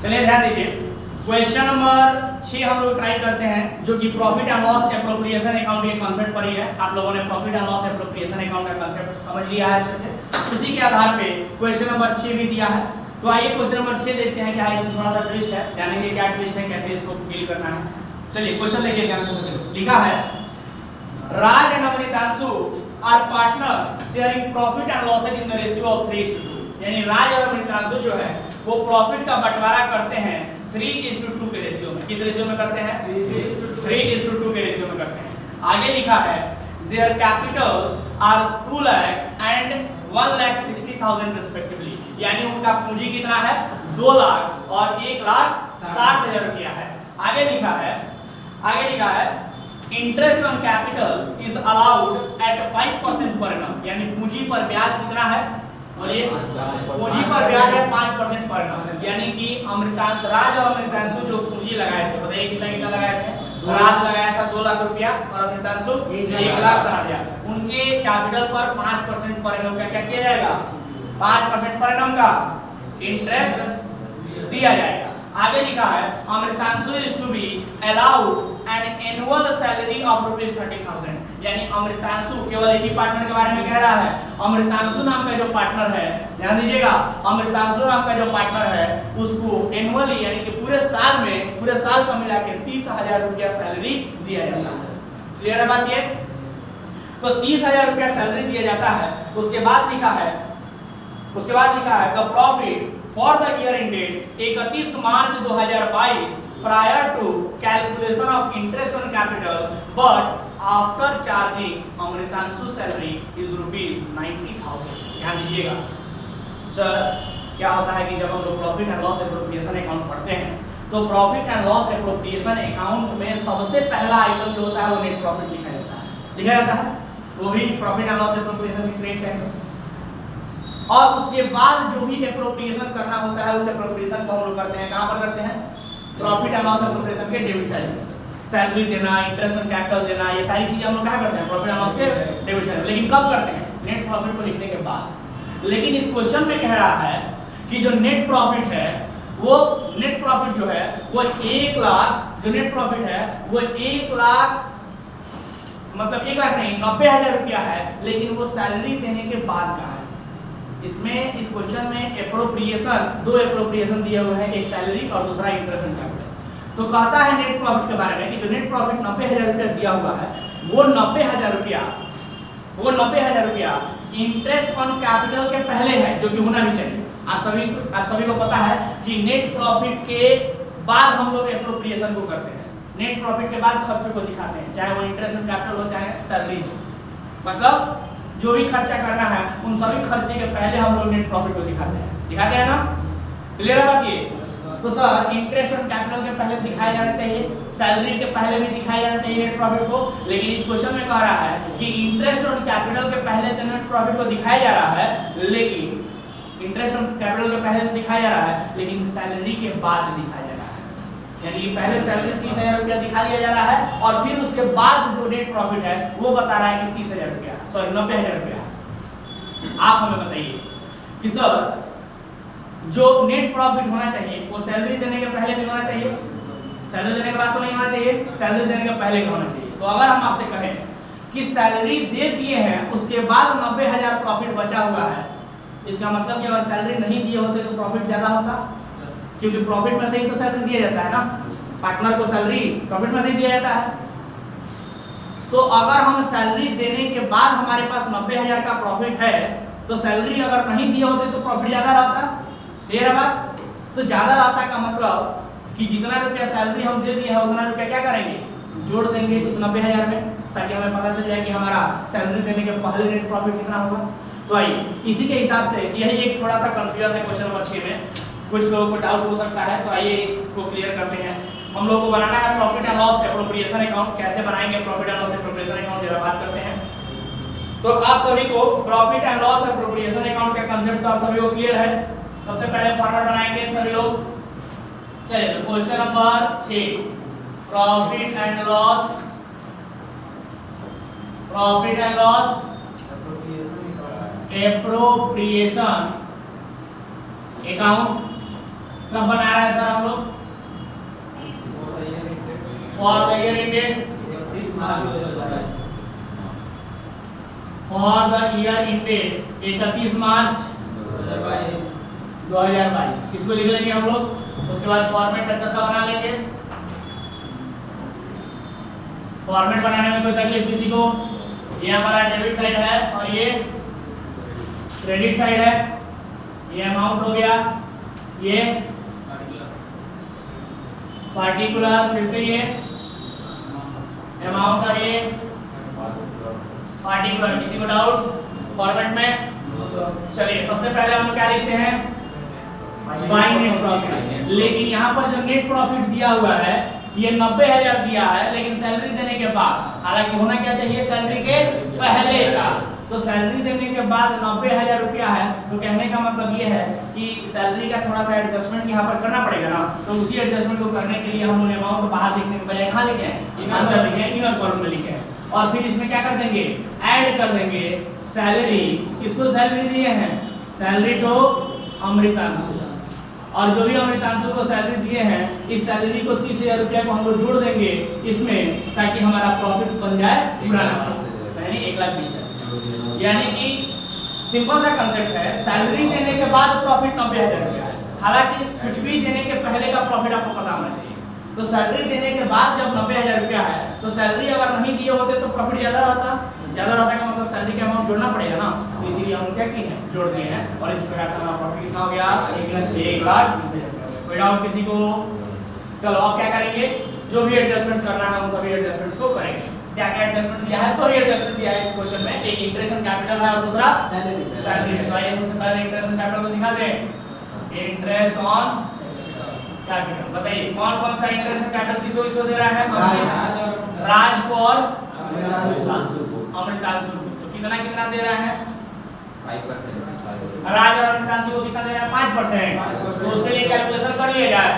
चलिए ध्यान दीजिए, क्वेश्चन नंबर 6 हम लोग ट्राई करते हैं, जो कि profit and loss appropriation account के कांसेप्ट पर ही है। आप लोगों ने profit and loss appropriation account का कांसेप्ट समझ लिया है अच्छे से। उसी के आधार पे क्वेश्चन नंबर 6 भी दिया है। तो आइए क्वेश्चन नंबर 6 देखते हैं। क्या इसमें थोड़ा सा ट्विस्ट है, जानेंगे क्या ट्विस्ट है, कैसे इसको फील करना है। चलिए क्वेश्चन देखिए ध्यान से सुनिए। लिखा है, Raj and Amritanshu are partners sharing profit and losses in the ratio of 3:2। यानी राज और अमृतांशु जो है वो प्रॉफिट का बंटवारा करते हैं 3:2 के रेशियो में। किस रेशियो में करते हैं? 3:2 के रेशियो में करते हैं। आगे लिखा है, their capitals are 2 lakh and 1,60,000 respectively. यानी उनका पूंजी कितना है? 2 लाख और 1,60,000 रुपया है। आगे लिखा है interest on capital is allowed at 5% per annum. यानी पूंजी पर ब्याज कितना है? बोलिए, पूंजी पर ब्याज है 5% पर एनम। यानी कि राज और अमृतांशु जो पूंजी लगाए थे, बताइए कितना लगाए थे? राज लगाया था 2 लाख रुपया और अमृतांशु 1,60,000। उनके कैपिटल पर 5% पर एनम का क्या किया जाएगा? 5% पर एनम का इंटरेस्ट दिया जाएगा। आगे लिखा है, Amritanshu is to be allowed an annual salary of ₹30,000। यानी अमृतांशु, केवल एक ही पार्टनर के बारे में कह रहा है। अमृतांशु नाम का जो पार्टनर है, ध्यान दीजिएगा, अमृतांशु नाम का जो पार्टनर है उसको एनुअली यानी कि पूरे साल का मिला के 30,000 रुपया सैलरी दिया जाता है। क्लियर है बात ये? तो 30,000 रुपया सैलरी दिया जाता है। उसके बाद लिखा है the profit for the year ended 31 March 2022 prior to calculation of interest on capital but after charging Amritanshu salary is ₹90,000। ध्यान दीजिएगा सर, क्या होता है कि जब हम लोग profit and loss appropriation account पढ़ते हैं तो profit and loss appropriation account में सबसे पहला आइटम जो होता है वो नेट प्रॉफिट लिखा जाता है। वो भी प्रॉफिट एंड लॉस एप्रोप्रिएशन की क्रेडिट साइड में। और उसके बाद जो भी एप्रोप्रिएशन करना होता है उस एप्रोप्रिएशन को हम लोग करते हैं कहां पर करते हैं? प्रॉफिट एंड लॉस एप्रोप्रिएशन के डेबिट साइड में। सैलरी देना, इंटरेस्ट ऑन कैपिटल देना, ये सारी चीजें हम लोग कहां करते हैं? प्रॉफिट एंड लॉस के डेबिट साइड में। लेकिन कब करते हैं? नेट प्रॉफिट को लिखने के बाद। लेकिन इस क्वेश्चन में कह रहा है कि जो नेट प्रॉफिट है वो नेट प्रॉफिट जो है वो 1 लाख, जो नेट प्रॉफिट है वो 1 लाख मतलब 1 लाख नहीं 90,000 रुपया है, लेकिन वो सैलरी देने के बाद का है। इसमें इस क्वेश्चन में एप्रोप्रिएशन, 2 एप्रोप्रिएशन दिए हुए हैं, एक सैलरी और दूसरा इंटरेस्ट ऑन कैपिटल। तो कहता है नेट प्रॉफिट के बारे में कि जो नेट प्रॉफिट 90,000 रुपया दिया हुआ है वो 90,000 रुपया इंटरेस्ट ऑन कैपिटल के पहले है, जो कि होना भी चाहिए। आप सभी को पता है कि नेट प्रॉफिट के बाद हम लोग एप्रोप्रिएशन को करते हैं। नेट प्रॉफिट के बाद खर्चों को दिखाते हैं, चाहे वो इंटरेस्ट ऑन कैपिटल हो चाहे सैलरी हो। मतलब जो भी खर्चा करना है उन सभी खर्चे के पहले हम लोग नेट प्रॉफिट को दिखाते हैं ना। क्लियर है बात ये? तो सर इंटरेस्ट ऑन कैपिटल के पहले दिखाया जाना चाहिए, सैलरी के पहले भी दिखाया जाना चाहिए नेट प्रॉफिट को। लेकिन इस क्वेश्चन में कह रहा है कि इंटरेस्ट ऑन कैपिटल के पहले तो नेट प्रॉफिट को दिखाया जा रहा है, लेकिन इंटरेस्ट ऑन कैपिटल के पहले दिखाया जा रहा है लेकिन सैलरी के बाद दिखाया जा रहा है। यानी पहले सैलरी 30,000 रुपया दिखा दिया जा रहा है और फिर उसके बाद जो नेट प्रॉफिट है वो बता रहा है कि 30,000 रुपया, सॉरी 90,000 रुपया। आप हमें बताइए कि सर जो नेट प्रॉफिट होना चाहिए वो सैलरी देने के पहले भी होना चाहिए, सैलरी देने के बाद तो नहीं होना चाहिए, सैलरी देने के पहले का होना चाहिए। तो अगर हम आपसे कहें कि सैलरी दे दिए हैं उसके बाद 90,000 प्रॉफिट बचा हुआ है, इसका मतलब कि अगर सैलरी नहीं दिए होते तो प्रॉफिट ज्यादा होता, क्योंकि प्रॉफिट में से ही तो सैलरी दिया जाता है ना। पार्टनर को सैलरी प्रॉफिट में से ही दिया जाता है। तो अगर हम सैलरी देने के बाद हमारे पास 90,000 का प्रॉफिट है तो सैलरी अगर नहीं दिए होते तो प्रॉफिट ज्यादा रहता। क्लियर है बात? तो ज्यादा रहता का मतलब कि जितना रुपया सैलरी हम दे दिए हैं उतना रुपया क्या करेंगे? जोड़ देंगे उस 90,000 में, ताकि हमें पता चल जाए कि हमारा सैलरी देने के पहले नेट प्रॉफिट कितना होगा। तो आइए इसी के हिसाब से यही एक थोड़ा सा कंफ्यूजन है क्वेश्चन नंबर 6 में, कुछ लोगों को डाउट हो सकता है। तो आइए इसको क्लियर करते हैं। हम लोग को बनाना है profit and loss appropriation account. कैसे बनाएंगे profit and loss appropriation account, जरा बात करते हैं। तो आप सभी को profit and loss appropriation account का कांसेप्ट तो आप सभी को क्लियर है। सबसे पहले फॉर्मेट बनाएंगे सभी लोग। चलिए तो question number 6, profit and loss appropriation account कब बना रहे हैं सर हम लोग? For the year ended 31 March 2022 for the year ended 31 मार्च 2022 इसको लिख लेंगे हम लोग। उसके बाद फॉर्मेट अच्छा सा बना लेंगे। फॉर्मेट बनाने में कोई तकलीफ किसी को? ये हमारा डेबिट साइड है और ये क्रेडिट साइड है। ये अमाउंट हो गया, ये पार्टिकुलर, फिर से ये अमाउंट और ये पार्टिकुलर। किसी को डाउट फॉर्मेट में? चलिए सबसे पहले हम लोग क्या लिखते हैं? By net profit. लेकिन यहाँ पर जो नेट प्रॉफिट दिया हुआ है ये 90,000 दिया है, लेकिन सैलरी देने के बाद, हालांकि होना क्या चाहिए सैलरी के पहले का, तो सैलरी देने के बाद 90,000 रुपया है। तो कहने का मतलब ये है कि सैलरी का थोड़ा सा एडजस्टमेंट यहाँ पर करना पड़ेगा ना, तो उसी एडजस्टमेंट को करने के लिए हम लोग अमाउंट को बाहर लिखने के बजाय कहाँ लिखे हैं? अंदर लिखे हैं, इनर कॉलम में लिखे हैं। और फिर इसमें क्या कर देंगे? ऐड कर देंगे सैलरी। किसको सैलरी दिए हैं? Salary to Amritanshu. और जो भी अमृतांशु को सैलरी दिए हैं, इस सैलरी को 30,000 रुपया को हम लोग जोड़ देंगे इसमें, ताकि हमारा प्रॉफिट बन जाए पूरा यानी 1,20,000। यानी कि सिंपल सा कंसेप्ट है, सैलरी देने के बाद प्रॉफिट 90,000 रुपया है। हालांकि कुछ भी देने के पहले का प्रॉफिट आपको पता होना चाहिए। तो सैलरी देने के बाद जब 90,000 रुपया है, तो सैलरी अगर नहीं दिए होते तो प्रॉफिट ज्यादा रहता का मतलब सैलरी का अमाउंट जोड़ना पड़ेगा ना, तो इसीलिए हम क्या किए हैं? जोड़ दिए हैं। और इस प्रकार से हमारा प्रॉफिट कितना हो गया? 1,20,000। कोई डाउट किसी को? चलो अब क्या करेंगे? जो भी एडजस्टमेंट करना है हम सभी एडजस्टमेंट्स को करेंगे। क्या क्या एडजस्टमेंट दिया है? तो ये एडजस्टमेंट दिया है इस क्वेश्चन में, एक इंटरेस्ट ऑन कैपिटल है और दूसरा सैलरी है। तो आइए सबसे पहले इंटरेस्ट ऑन कैपिटल को दिखा दें। इंटरेस्ट ऑन कैपिटल बताइए कौन कौन सा इंटरेस्ट ऑन कैपिटल किसको दे रहा है? राज को और अमृतांशु को। तो कितना कितना दे रहा है? 5%। राज और अमृतांशु को कितना दे रहा है? 5%। तो उसके लिए कैलकुलेशन कर लिया जाए।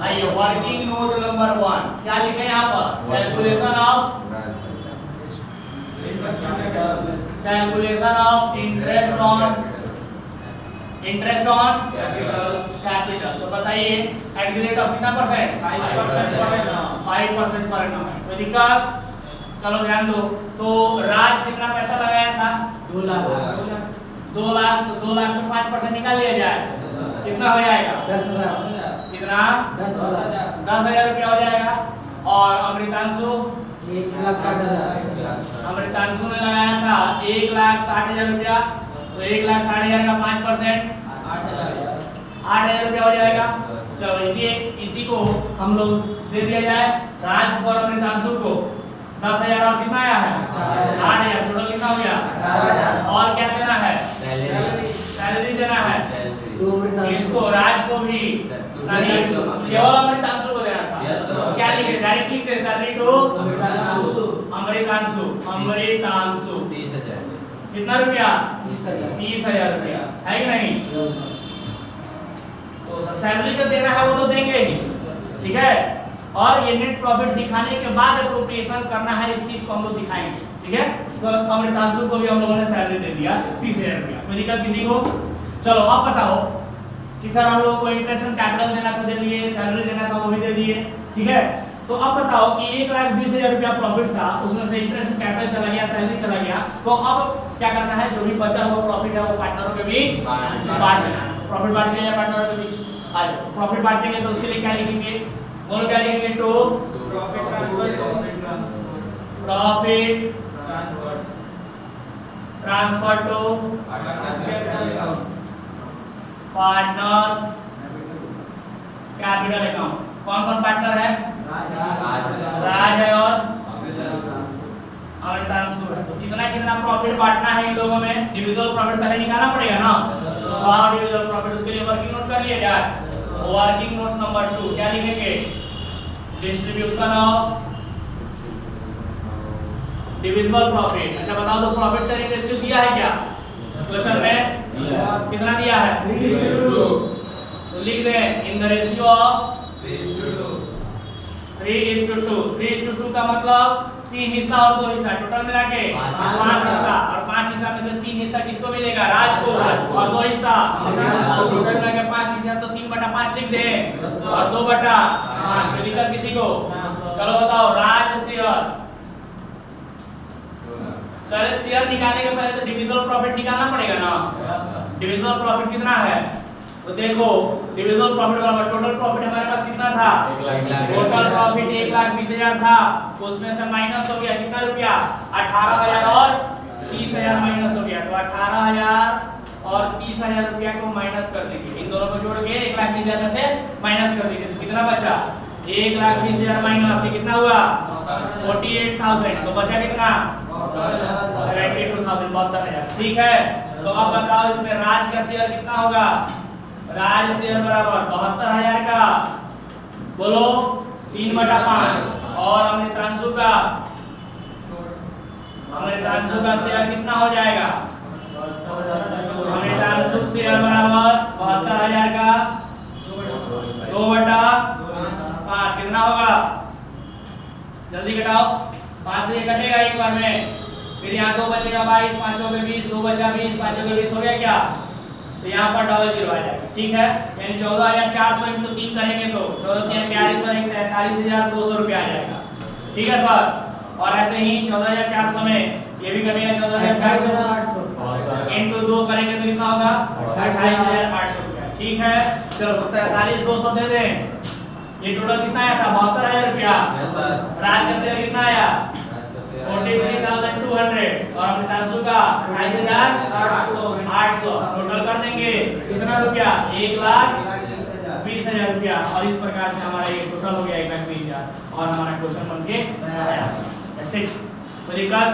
आइए वर्किंग नोट नंबर 1 क्या लिखे यहाँ पर? Calculation of interest on capital. तो बताइए एट द रेट ऑफ कितना परसेंट? 5% पर एनम है। कोई दिक्कत? चलो ध्यान दो। तो राज कितना पैसा लगाया था? 2 लाख। 2 लाख। तो 2 लाख में 5% निकाल लिया जाए, कितना हो जाएगा? 10,000। कितना? 10,000। 10,000 रुपया हो जाएगा। और अमृतांशु 1,60,000। अमृतांशु ने लगाया था 1,60,000 रुपया। तो 1,60,000 का 5% 8,000 रुपया हो जाएगा। चलो इसी को हम लोग दे दिया जाए। राज और अमृतांशु को 10,000 और कितना आया है? 8,000। टोटल कितना हो गया? 18,000। और क्या देना है? सैलरी देना है। इसको राज को भी केवल अमृतांशु को देना था। क्या लिखे? डायरेक्ट लिखते सैलरी टू अमृतांशु। अमृतांशु 30,000। कितना रुपया? 30,000 रुपया है कि नहीं? तो सैलरी जो देना है वो तो देंगे ही, ठीक है। और ये नेट प्रॉफिट दिखाने के बाद एप्रोप्रिएशन करना है, इस चीज को हम लोग दिखाएंगे, ठीक है। तो अमृतांशु को भी हम लोगों ने सैलरी दे दिया 30,000 रुपया। कोई दिक्कत किसी को? चलो अब बताओ कि सर हम लोगों को इंटरेस्ट ऑन कैपिटल देना था, दे दिए, सैलरी देना था वो भी दे दिए, ठीक है। तो अब बताओ कि 1,20,000 रुपया प्रॉफिट था, उसमें से इंटरेस्ट ऑन कैपिटल चला गया, सैलरी चला गया, तो अब क्या करना है? जो भी बचा हुआ प्रॉफिट है वो पार्टनरों के बीच बांट देना है। प्रॉफिट बांट देंगे पार्टनरों के बीच। आइए प्रॉफिट बांटेंगे तो उसके लिए क्या लिखेंगे? बोलो क्या लिखेंगे? To profit transfer to partners capital account. कौन कौन पार्टनर है? राज है और अमृतांशु है। तो कितना कितना प्रॉफिट बांटना है इन लोगों में? डिविजिबल प्रॉफिट पहले निकालना पड़ेगा ना। और डिविजिबल प्रॉफिट उसके लिए वर्किंग नोट कर लिया जाए। वर्किंग नोट नंबर 2 क्या लिखेंगे? Distribution of divisible profit. अच्छा बताओ तो प्रॉफिट शेयरिंग रेशियो दिया है क्या क्वेश्चन में? कितना दिया है? 3:2। तो लिख दें इन द रेशियो ऑफ 3:2। 3:2 का मतलब 3 हिस्सा और 2 हिस्सा, टोटल मिला के पाँच 5 हिस्सा, और 5 हिस्सा में से 3 हिस्सा किसको मिलेगा? राज को, और 2 हिस्सा टोटल मिला के 5 हिस्सा, तो 3/5 लिख दे और 2/5। कोई दिक्कत किसी को? चलो बताओ, राज शेयर, चलो शेयर निकालने के पहले तो डिविजिबल प्रॉफिट निकालना पड़ेगा ना। डिविजिबल प्रॉफिट कितना है? तो देखो, डिविजिबल प्रॉफिट बराबर टोटल प्रॉफिट हमारे पास कितना था? टोटल प्रॉफिट 1,20,000 था, तो उसमें से माइनस हो गया कितना रुपया? 18,000 और 30,000 माइनस हो गया, तो 18,000 और 30,000 रुपया को माइनस कर देंगे। इन दोनों को जोड़ के 1,20,000 में से माइनस कर दीजिए, तो कितना बचा? 1,20,000 माइनस, ये कितना हुआ? 48,000, तो बचा कितना? 72,000, 72,000। ठीक है, तो अब बताओ इसमें राज का शेयर कितना होगा? राज शेयर बराबर 72,000 का, बोलो 3/5, और अमृतांशु का शेयर कितना हो जाएगा? अमृतांशु शेयर बराबर 72,000 का 2/5 कितना होगा? जल्दी घटाओ, 5 से ये कटेगा एक बार में, फिर यहाँ 2 बचेगा 22, 5 हो गए 20, 2 बचा 20, 5 हो गए 20, हो गया क्या? तो यहाँ पर डबल जीरो आ जाएगा। ठीक है, यानी 14,400 × 3 करेंगे तो 14,42 और 43,200 रुपया आ जाएगा। ठीक है सर, और ऐसे ही 14,400 में ये भी कटेगा 14,400 × 2 करेंगे तो कितना होगा? 28,800 रुपया। ठीक है, चलो तो 43,200 दे दें। ये टोटल कितना आया था? 72,000 रुपया। राज का शेयर कितना आया? 43,200, और अमृतांशु का 28,800। टोटल कर देंगे कितना रुपया? 1,20,000 रुपया। और इस प्रकार से हमारा ये टोटल हो गया 1,20,000, और हमारा क्वेश्चन बन के आया। कोई दिक्कत?